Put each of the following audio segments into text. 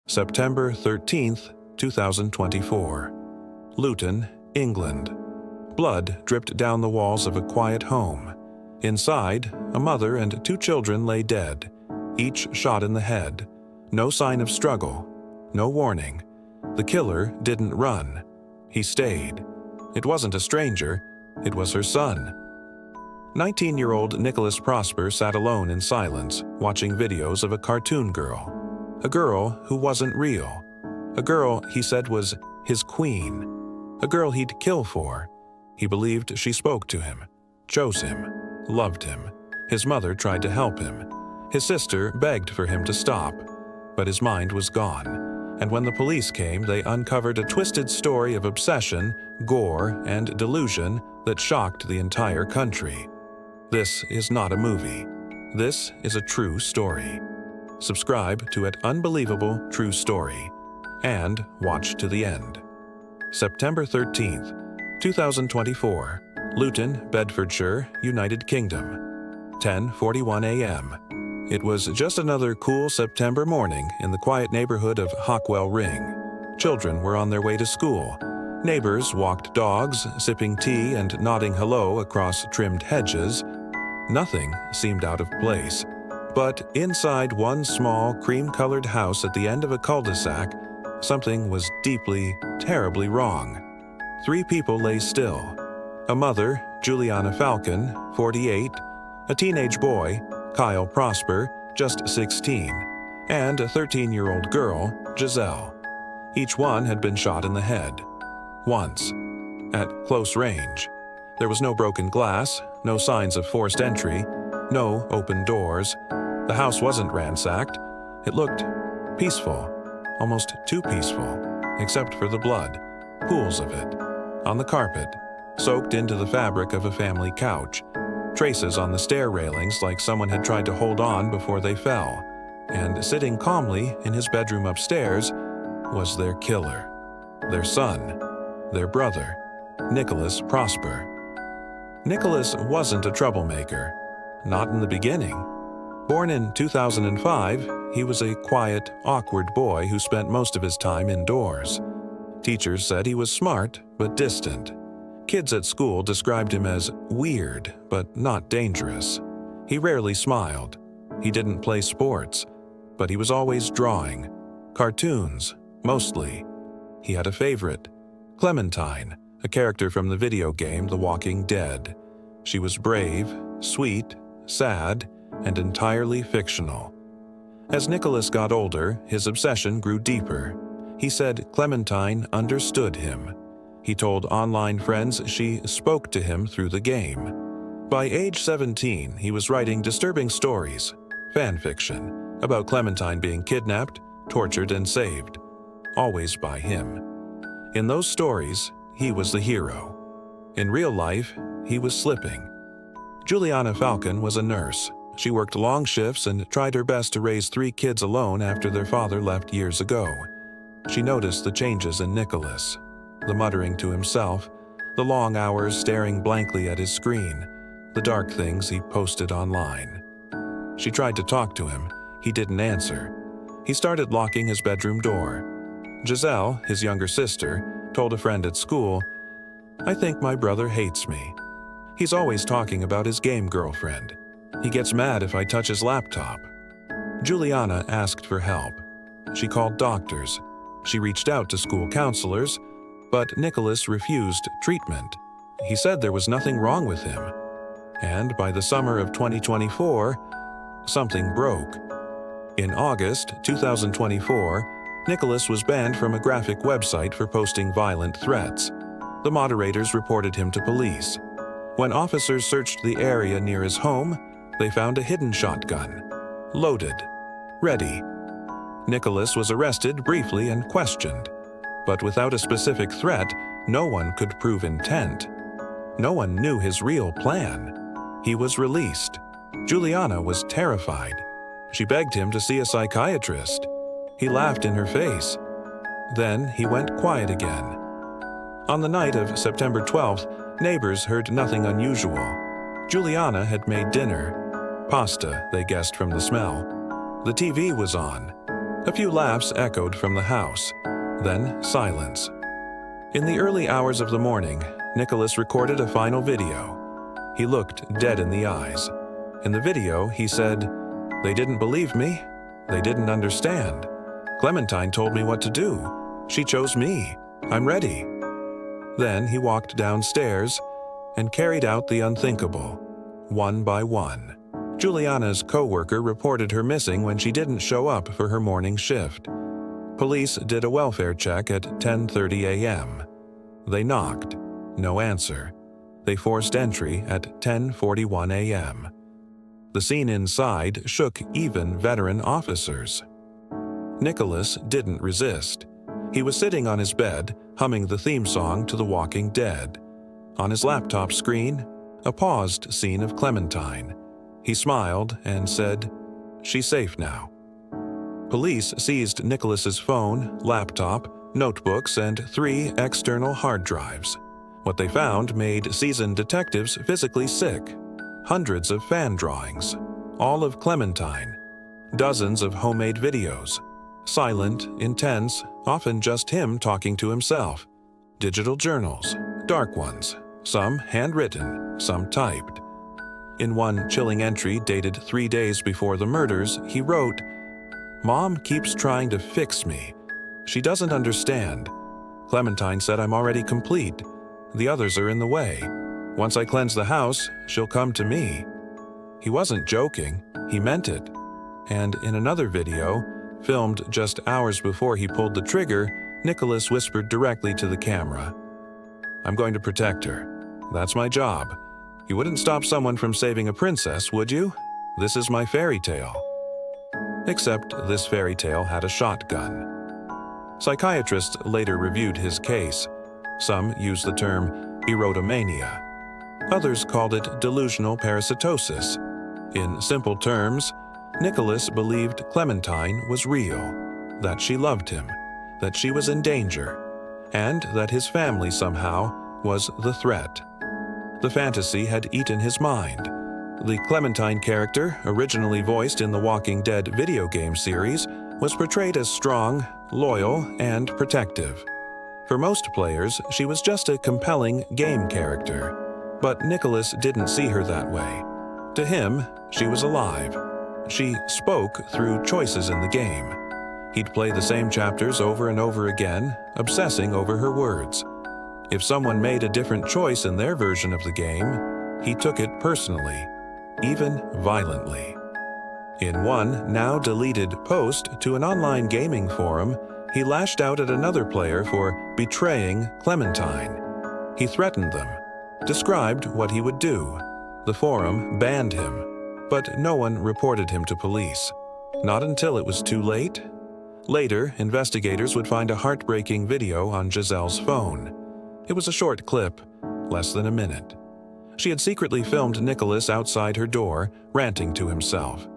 September 13th, 2024. Luton, England. Blood dripped down the walls of a quiet home. Inside, a mother and two children lay dead, each shot in the head. No sign of struggle. No warning. The killer didn't run. He stayed. It wasn't a stranger. It was her son. 19-year-old Nicholas Prosper sat alone in silence, watching videos of a cartoon girl. A girl who wasn't real. A girl he said was his queen. A girl he'd kill for. He believed she spoke to him, chose him, loved him. His mother tried to help him. His sister begged for him to stop, but his mind was gone. And when the police came, they uncovered a twisted story of obsession, gore, and delusion that shocked the entire country. This is not a movie. This is a true story. Subscribe to An Unbelievable True Story and watch to the end. September 13th, 2024, Luton, Bedfordshire, United Kingdom. 10:41 a.m. It was just another cool September morning in the quiet neighborhood of Hockwell Ring. Children were on their way to school. Neighbors walked dogs, sipping tea and nodding hello across trimmed hedges. Nothing seemed out of place. But inside one small, cream-colored house at the end of a cul-de-sac, something was deeply, terribly wrong. 3 people lay still. A mother, Juliana Falcon, 48, a teenage boy, Kyle Prosper, just 16, and a 13-year-old girl, Giselle. Each one had been shot in the head. Once. At close range. There was no broken glass, no signs of forced entry, no open doors. The house wasn't ransacked. It looked peaceful, almost too peaceful, except for the blood, pools of it, on the carpet, soaked into the fabric of a family couch, traces on the stair railings like someone had tried to hold on before they fell, and sitting calmly in his bedroom upstairs was their killer, their son, their brother, Nicholas Prosper. Nicholas wasn't a troublemaker, not in the beginning. Born in 2005, he was a quiet, awkward boy who spent most of his time indoors. Teachers said he was smart, but distant. Kids at school described him as weird, but not dangerous. He rarely smiled. He didn't play sports, but he was always drawing. Cartoons, mostly. He had a favorite, Clementine, a character from the video game The Walking Dead. She was brave, sweet, sad, and entirely fictional. As Nicholas got older, his obsession grew deeper. He said Clementine understood him. He told online friends she spoke to him through the game. By age 17, he was writing disturbing stories, fan fiction, about Clementine being kidnapped, tortured, and saved, always by him. In those stories, he was the hero. In real life, he was slipping. Juliana Falcon was a nurse. She worked long shifts and tried her best to raise 3 kids alone after their father left years ago. She noticed the changes in Nicholas, the muttering to himself, the long hours staring blankly at his screen, the dark things he posted online. She tried to talk to him. He didn't answer. He started locking his bedroom door. Giselle, his younger sister, told a friend at school, "I think my brother hates me. He's always talking about his game girlfriend. He gets mad if I touch his laptop." Juliana asked for help. She called doctors. She reached out to school counselors, but Nicholas refused treatment. He said there was nothing wrong with him. And by the summer of 2024, something broke. In August 2024, Nicholas was banned from a graphic website for posting violent threats. The moderators reported him to police. When officers searched the area near his home, they found a hidden shotgun, loaded, ready. Nicholas was arrested briefly and questioned, but without a specific threat, no one could prove intent. No one knew his real plan. He was released. Juliana was terrified. She begged him to see a psychiatrist. He laughed in her face. Then he went quiet again. On the night of September 12th, neighbors heard nothing unusual. Juliana had made dinner. Pasta, they guessed from the smell. The TV was on. A few laughs echoed from the house, then silence. In the early hours of the morning, Nicholas recorded a final video. He looked dead in the eyes. In the video, he said, "They didn't believe me. They didn't understand. Clementine told me what to do. She chose me. I'm ready." Then he walked downstairs and carried out the unthinkable, one by one. Juliana's co-worker reported her missing when she didn't show up for her morning shift. Police did a welfare check at 10:30 a.m. They knocked. No answer. They forced entry at 10:41 a.m. The scene inside shook even veteran officers. Nicholas didn't resist. He was sitting on his bed, humming the theme song to The Walking Dead. On his laptop screen, a paused scene of Clementine. He smiled and said, "She's safe now." Police seized Nicholas's phone, laptop, notebooks, and 3 external hard drives. What they found made seasoned detectives physically sick. Hundreds of fan drawings, all of Clementine, dozens of homemade videos, silent, intense, often just him talking to himself, digital journals, dark ones, some handwritten, some typed. In one chilling entry dated 3 days before the murders, he wrote, "Mom keeps trying to fix me. She doesn't understand. Clementine said I'm already complete. The others are in the way. Once I cleanse the house, she'll come to me." He wasn't joking, he meant it. And in another video, filmed just hours before he pulled the trigger, Nicholas whispered directly to the camera, "I'm going to protect her. That's my job. You wouldn't stop someone from saving a princess, would you? This is my fairy tale." Except this fairy tale had a shotgun. Psychiatrists later reviewed his case. Some used the term erotomania. Others called it delusional parasitosis. In simple terms, Nicholas believed Clementine was real, that she loved him, that she was in danger, and that his family somehow was the threat. The fantasy had eaten his mind. The Clementine character, originally voiced in the Walking Dead video game series, was portrayed as strong, loyal, and protective. For most players, she was just a compelling game character. But Nicholas didn't see her that way. To him, she was alive. She spoke through choices in the game. He'd play the same chapters over and over again, obsessing over her words. If someone made a different choice in their version of the game, he took it personally, even violently. In one now-deleted post to an online gaming forum, he lashed out at another player for betraying Clementine. He threatened them, described what he would do. The forum banned him, but no one reported him to police. Not until it was too late. Later, investigators would find a heartbreaking video on Giselle's phone. It was a short clip, less than a minute. She had secretly filmed Nicholas outside her door, ranting to himself.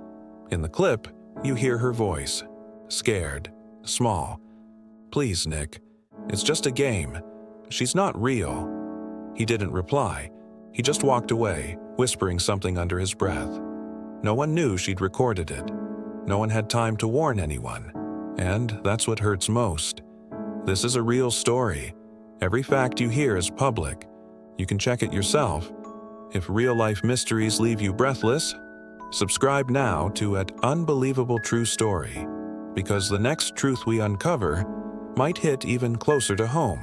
In the clip, you hear her voice, scared, small. "Please, Nick, it's just a game. She's not real." He didn't reply. He just walked away, whispering something under his breath. No one knew she'd recorded it. No one had time to warn anyone. And that's what hurts most. This is a real story. Every fact you hear is public. You can check it yourself. If real-life mysteries leave you breathless, subscribe now to An Unbelievable True Story, because the next truth we uncover might hit even closer to home.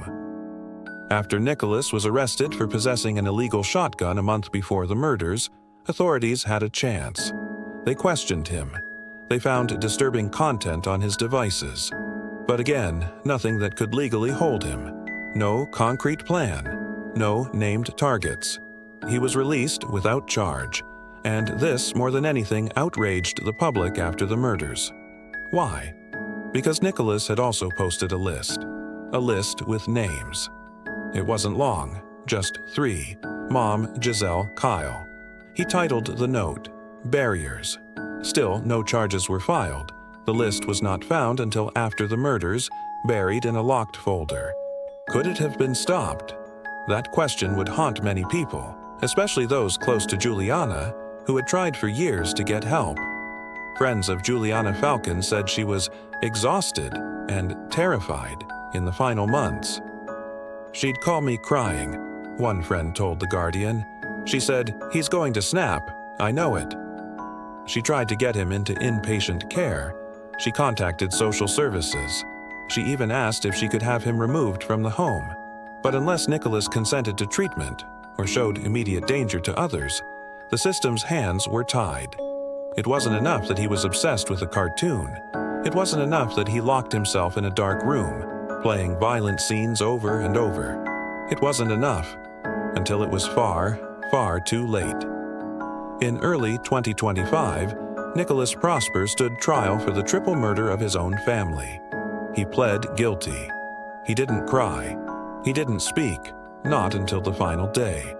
After Nicholas was arrested for possessing an illegal shotgun a month before the murders, authorities had a chance. They questioned him. They found disturbing content on his devices. But again, nothing that could legally hold him. No concrete plan. No named targets. He was released without charge. And this, more than anything, outraged the public after the murders. Why? Because Nicholas had also posted a list with names. It wasn't long, just 3, Mom, Giselle, Kyle. He titled the note, Barriers. Still, no charges were filed. The list was not found until after the murders, buried in a locked folder. Could it have been stopped? That question would haunt many people, especially those close to Juliana, who had tried for years to get help. Friends of Juliana Falcon said she was exhausted and terrified in the final months. "She'd call me crying," one friend told The Guardian. She said, "He's going to snap, I know it." She tried to get him into inpatient care. She contacted social services. She even asked if she could have him removed from the home. But unless Nicholas consented to treatment or showed immediate danger to others, the system's hands were tied. It wasn't enough that he was obsessed with a cartoon. It wasn't enough that he locked himself in a dark room, playing violent scenes over and over. It wasn't enough, until it was far, far too late. In early 2025, Nicholas Prosper stood trial for the triple murder of his own family. He pled guilty. He didn't cry. He didn't speak, not until the final day.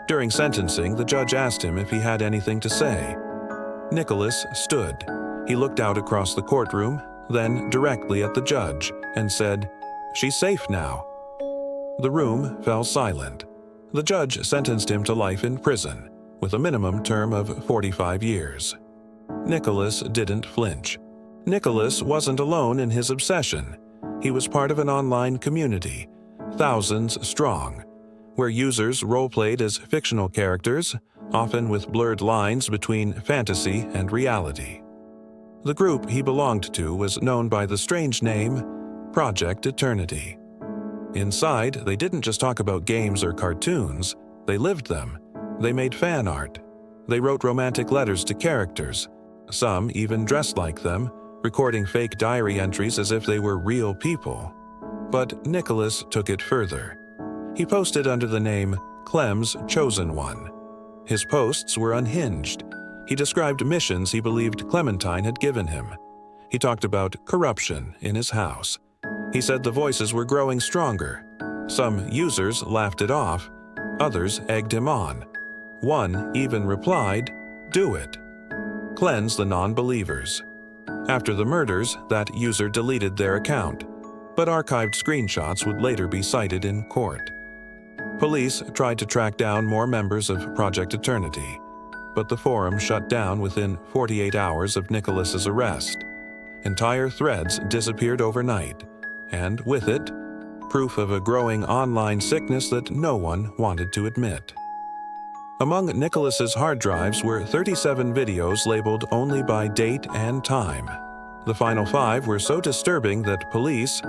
During sentencing, the judge asked him if he had anything to say. Nicholas stood. He looked out across the courtroom, then directly at the judge, and said, "She's safe now." The room fell silent. The judge sentenced him to life in prison, with a minimum term of 45 years. Nicholas didn't flinch. Nicholas wasn't alone in his obsession. He was part of an online community, thousands strong, where users role-played as fictional characters, often with blurred lines between fantasy and reality. The group he belonged to was known by the strange name Project Eternity. Inside, they didn't just talk about games or cartoons, they lived them. They made fan art. They wrote romantic letters to characters. Some even dressed like them, recording fake diary entries as if they were real people. But Nicholas took it further. He posted under the name Clem's Chosen One. His posts were unhinged. He described missions he believed Clementine had given him. He talked about corruption in his house. He said the voices were growing stronger. Some users laughed it off. Others egged him on. One even replied, "Do it. Cleanse the non-believers." After the murders, that user deleted their account, but archived screenshots would later be cited in court. Police tried to track down more members of Project Eternity, but the forum shut down within 48 hours of Nicholas's arrest. Entire threads disappeared overnight, and with it, proof of a growing online sickness that no one wanted to admit. Among Nicholas's hard drives were 37 videos labeled only by date and time. The final 5 were so disturbing that police,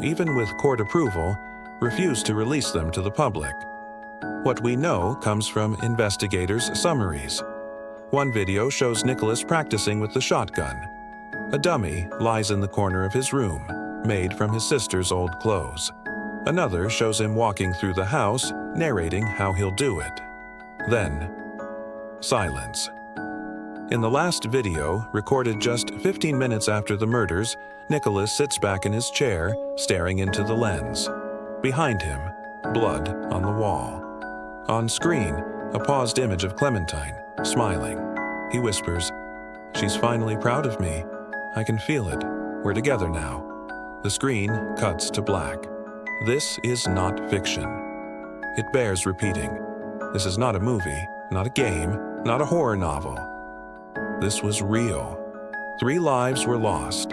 even with court approval, refused to release them to the public. What we know comes from investigators' summaries. One video shows Nicholas practicing with the shotgun. A dummy lies in the corner of his room, made from his sister's old clothes. Another shows him walking through the house, narrating how he'll do it. Then, silence. In the last video, recorded just 15 minutes after the murders, Nicholas sits back in his chair, staring into the lens. Behind him, blood on the wall. On screen, a paused image of Clementine, smiling. He whispers, "She's finally proud of me. I can feel it. We're together now." The screen cuts to black. This is not fiction. It bears repeating. This is not a movie, not a game, not a horror novel. This was real. 3 lives were lost.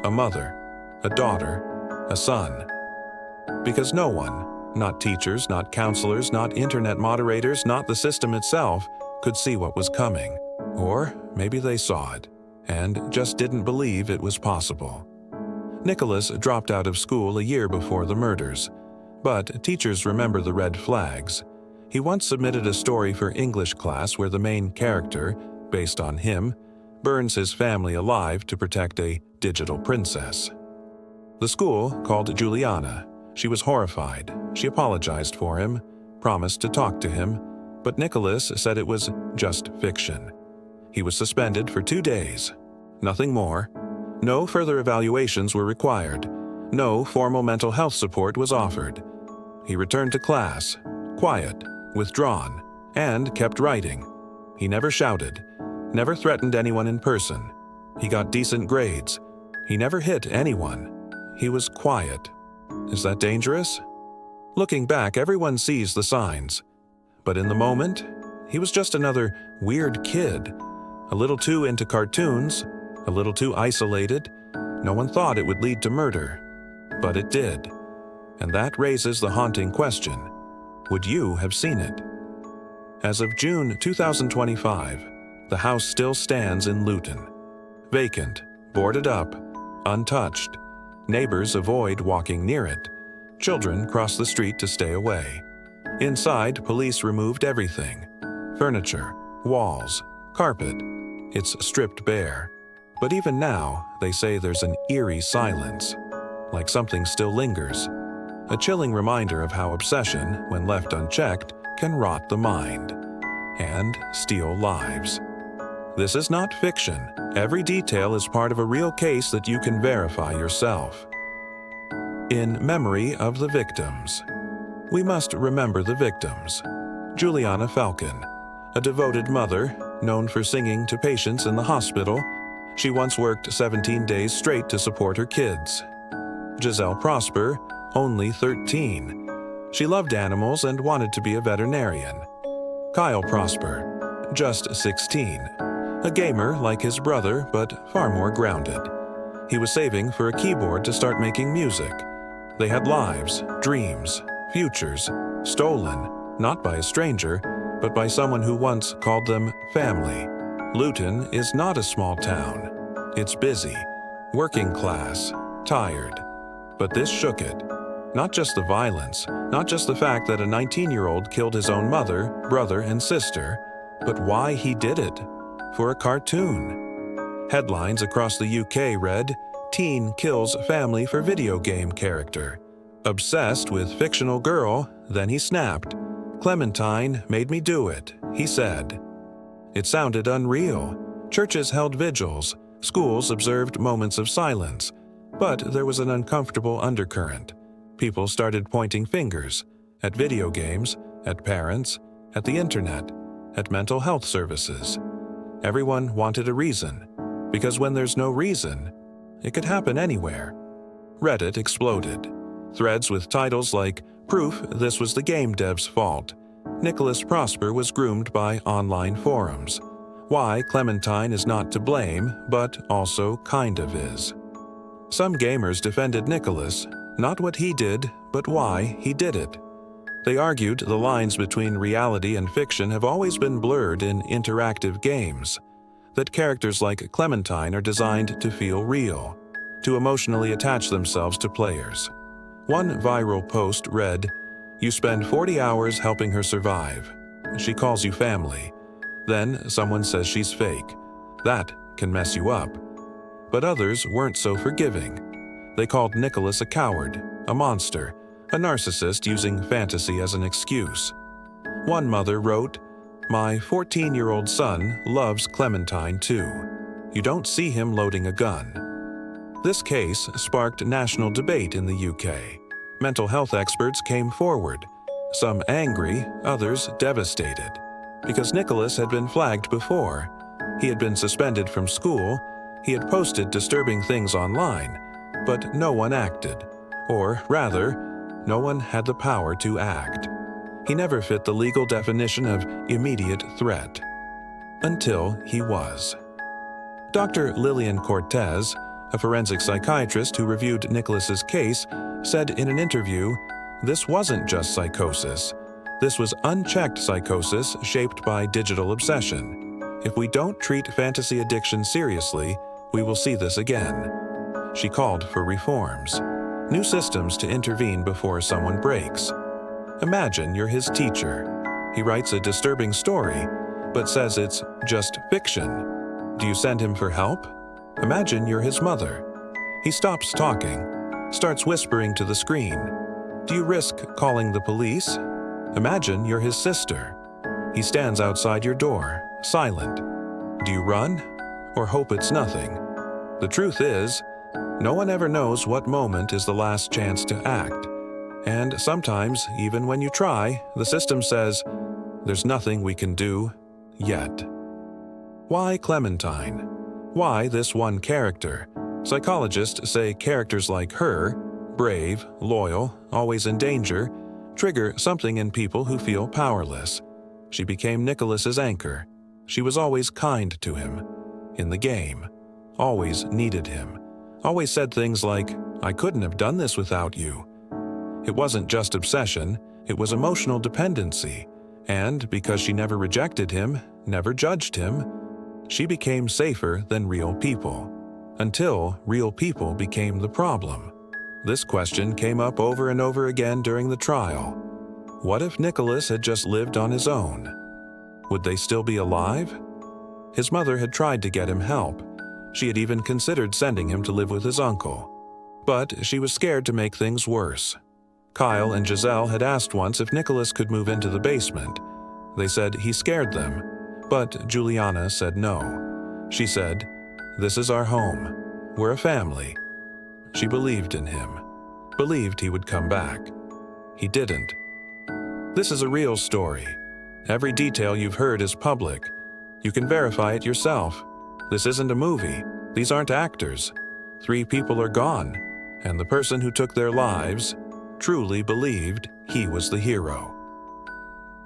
A mother, a daughter, a son. Because no one, not teachers, not counselors, not internet moderators, not the system itself, could see what was coming. Or maybe they saw it, and just didn't believe it was possible. Nicholas dropped out of school a year before the murders, but teachers remember the red flags. He once submitted a story for English class where the main character, based on him, burns his family alive to protect a digital princess. The school called Juliana. She was horrified. She apologized for him, promised to talk to him, but Nicholas said it was just fiction. He was suspended for 2 days. Nothing more. No further evaluations were required. No formal mental health support was offered. He returned to class, quiet, withdrawn, and kept writing. He never shouted, never threatened anyone in person. He got decent grades. He never hit anyone. He was quiet. Is that dangerous? Looking back, everyone sees the signs. But in the moment, he was just another weird kid, a little too into cartoons, A little too isolated? No one thought it would lead to murder, but it did. And that raises the haunting question: would you have seen it? As of June 2025, the house still stands in Luton. Vacant, boarded up, untouched. Neighbors avoid walking near it. Children cross the street to stay away. Inside, police removed everything: furniture, walls, carpet. It's stripped bare. But even now, they say there's an eerie silence, like something still lingers. A chilling reminder of how obsession, when left unchecked, can rot the mind and steal lives. This is not fiction. Every detail is part of a real case that you can verify yourself. In memory of the victims. We must remember the victims. Juliana Falcon, a devoted mother, known for singing to patients in the hospital. She once worked 17 days straight to support her kids. Giselle Prosper, only 13. She loved animals and wanted to be a veterinarian. Kyle Prosper, just 16. A gamer like his brother, but far more grounded. He was saving for a keyboard to start making music. They had lives, dreams, futures, stolen, not by a stranger, but by someone who once called them family. Luton is not a small town. It's busy, working class, tired. But this shook it. Not just the violence, not just the fact that a 19-year-old killed his own mother, brother, and sister, but why he did it. For a cartoon. Headlines across the UK read, "Teen kills family for video game character." Obsessed with fictional girl, then he snapped. "Clementine made me do it," he said. It sounded unreal. Churches held vigils. Schools observed moments of silence. But there was an uncomfortable undercurrent. People started pointing fingers at video games, at parents, at the internet, at mental health services. Everyone wanted a reason, because when there's no reason, it could happen anywhere. Reddit exploded. Threads with titles like, "Proof this was the game dev's fault," "Nicholas Prosper was groomed by online forums," "Why Clementine is not to blame, but also kind of is." Some gamers defended Nicholas, not what he did, but why he did it. They argued the lines between reality and fiction have always been blurred in interactive games, that characters like Clementine are designed to feel real, to emotionally attach themselves to players. One viral post read, "You spend 40 hours helping her survive. She calls you family. Then someone says she's fake. That can mess you up." But others weren't so forgiving. They called Nicholas a coward, a monster, a narcissist using fantasy as an excuse. One mother wrote, "My 14-year-old son loves Clementine too. You don't see him loading a gun." This case sparked national debate in the UK. Mental health experts came forward, some angry, others devastated. Because Nicholas had been flagged before. He had been suspended from school. He had posted disturbing things online, but no one acted. Or rather, no one had the power to act. He never fit the legal definition of immediate threat. Until he was. Dr. Lillian Cortez, a forensic psychiatrist who reviewed Nicholas's case, said in an interview, "This wasn't just psychosis. This was unchecked psychosis shaped by digital obsession. If we don't treat fantasy addiction seriously, we will see this again." She called for reforms, new systems to intervene before someone breaks. Imagine you're his teacher. He writes a disturbing story, but says it's just fiction. Do you send him for help? Imagine you're his mother. He stops talking, starts whispering to the screen. Do you risk calling the police? Imagine you're his sister. He stands outside your door, silent. Do you run? Or hope it's nothing? The truth is, no one ever knows what moment is the last chance to act. And sometimes, even when you try, the system says, "There's nothing we can do yet." Why Clementine? Why this one character? Psychologists say characters like her, brave, loyal, always in danger, trigger something in people who feel powerless. She became Nicholas's anchor. She was always kind to him. In the game. always needed him, always said things like, "I couldn't have done this without you." It wasn't just obsession, it was emotional dependency, and because she never rejected him, never judged him, she became safer than real people, until real people became the problem. This question came up over and over again during the trial. What if Nicholas had just lived on his own? Would they still be alive? His mother had tried to get him help. She had even considered sending him to live with his uncle. But she was scared to make things worse. Kyle and Giselle had asked once if Nicholas could move into the basement. They said he scared them, but Juliana said no. She said, "This is our home. We're a family." She believed in him, believed he would come back. He didn't. This is a real story. Every detail you've heard is public. You can verify it yourself. This isn't a movie. These aren't actors. 3 people are gone, and the person who took their lives truly believed he was the hero.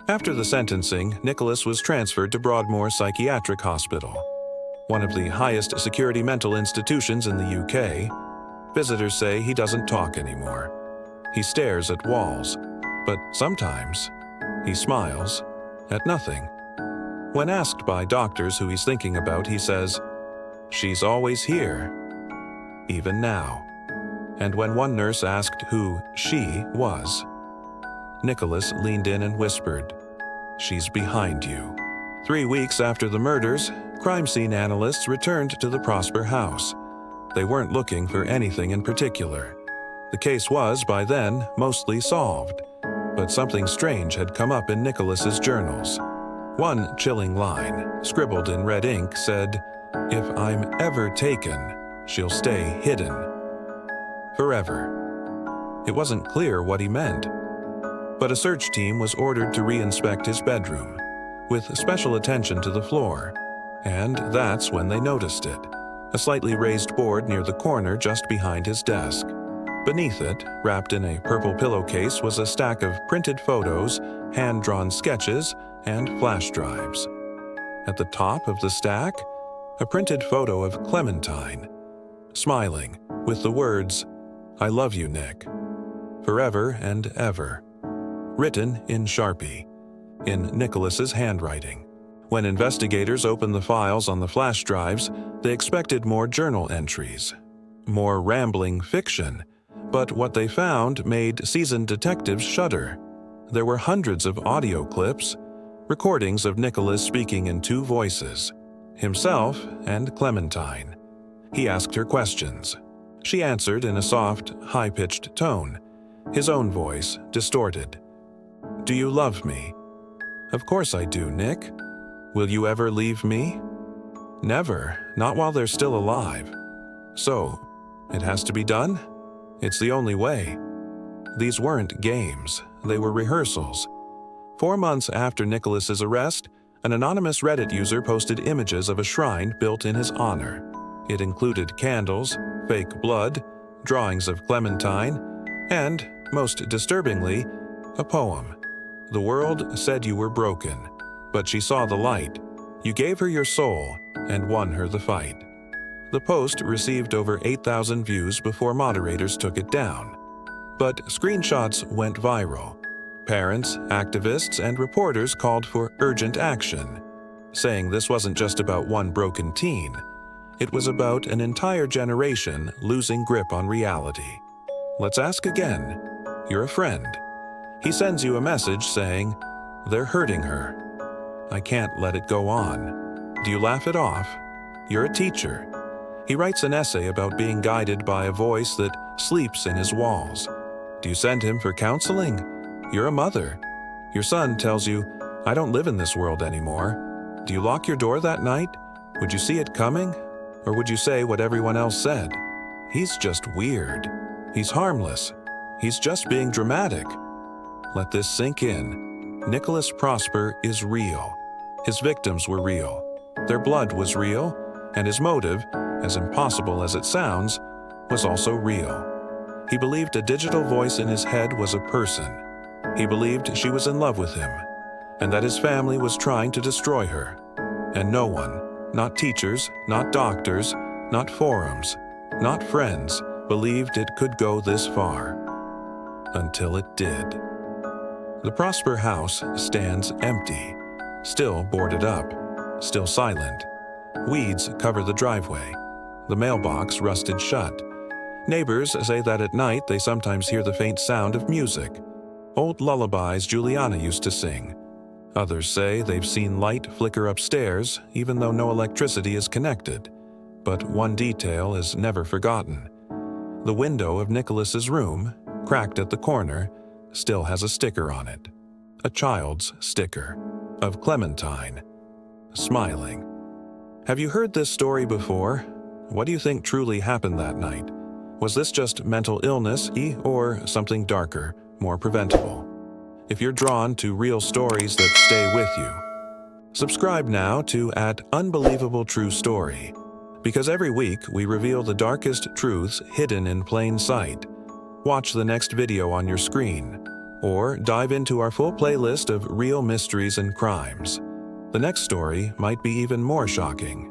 After the sentencing, Nicholas was transferred to Broadmoor Psychiatric Hospital, one of the highest security mental institutions in the UK. Visitors say he doesn't talk anymore. He stares at walls, but sometimes he smiles at nothing. When asked by doctors who he's thinking about, he says, "She's always here, even now." And when one nurse asked who she was, Nicholas leaned in and whispered, "She's behind you." 3 weeks after the murders, crime scene analysts returned to the Prosper house. They weren't looking for anything in particular. The case was, by then, mostly solved. But something strange had come up in Nicholas's journals. One chilling line, scribbled in red ink, said, "If I'm ever taken, she'll stay hidden. Forever." It wasn't clear what he meant. But a search team was ordered to re-inspect his bedroom, with special attention to the floor. And that's when they noticed it. A slightly raised board near the corner just behind his desk. Beneath it, wrapped in a purple pillowcase, was a stack of printed photos, hand-drawn sketches, and flash drives. At the top of the stack, a printed photo of Clementine, smiling, with the words, "I love you, Nick. Forever and ever." Written in Sharpie, in Nicholas's handwriting. When investigators opened the files on the flash drives, they expected more journal entries, more rambling fiction, but what they found made seasoned detectives shudder. There were hundreds of audio clips, recordings of Nicholas speaking in 2 voices, himself and Clementine. He asked her questions. She answered in a soft, high-pitched tone, his own voice distorted. "Do you love me?" "Of course I do, Nick." "Will you ever leave me?" "Never, not while they're still alive." "So, it has to be done?" "It's the only way." These weren't games, they were rehearsals. 4 months after Nicholas's arrest, an anonymous Reddit user posted images of a shrine built in his honor. It included candles, fake blood, drawings of Clementine, and, most disturbingly, a poem. "The world said you were broken, but she saw the light. You gave her your soul and won her the fight." The post received over 8,000 views before moderators took it down. But screenshots went viral. Parents, activists, and reporters called for urgent action, saying this wasn't just about one broken teen. It was about an entire generation losing grip on reality. Let's ask again. You're a friend. He sends you a message saying, "They're hurting her. I can't let it go on." Do you laugh it off? You're a teacher. He writes an essay about being guided by a voice that sleeps in his walls. Do you send him for counseling? You're a mother. Your son tells you, "I don't live in this world anymore." Do you lock your door that night? Would you see it coming? Or would you say what everyone else said? He's just weird. He's harmless. He's just being dramatic. Let this sink in. Nicholas Prosper is real. His victims were real. Their blood was real, and his motive, as impossible as it sounds, was also real. He believed a digital voice in his head was a person. He believed she was in love with him, and that his family was trying to destroy her. And no one, not teachers, not doctors, not forums, not friends believed it could go this far. Until it did. The Prosper house stands empty, still boarded up, still silent. Weeds cover the driveway. The mailbox rusted shut. Neighbors say that at night they sometimes hear the faint sound of music, old lullabies Juliana used to sing. Others say they've seen light flicker upstairs, even though no electricity is connected. But one detail is never forgotten. The window of Nicholas's room, cracked at the corner, still has a sticker on it. A child's sticker, of Clementine, smiling. Have you heard this story before? What do you think truly happened that night? Was this just mental illness, or something darker, more preventable? If you're drawn to real stories that stay with you, subscribe now to @Unbelievable True Story, because every week we reveal the darkest truths hidden in plain sight. Watch the next video on your screen, or dive into our full playlist of real mysteries and crimes. The next story might be even more shocking.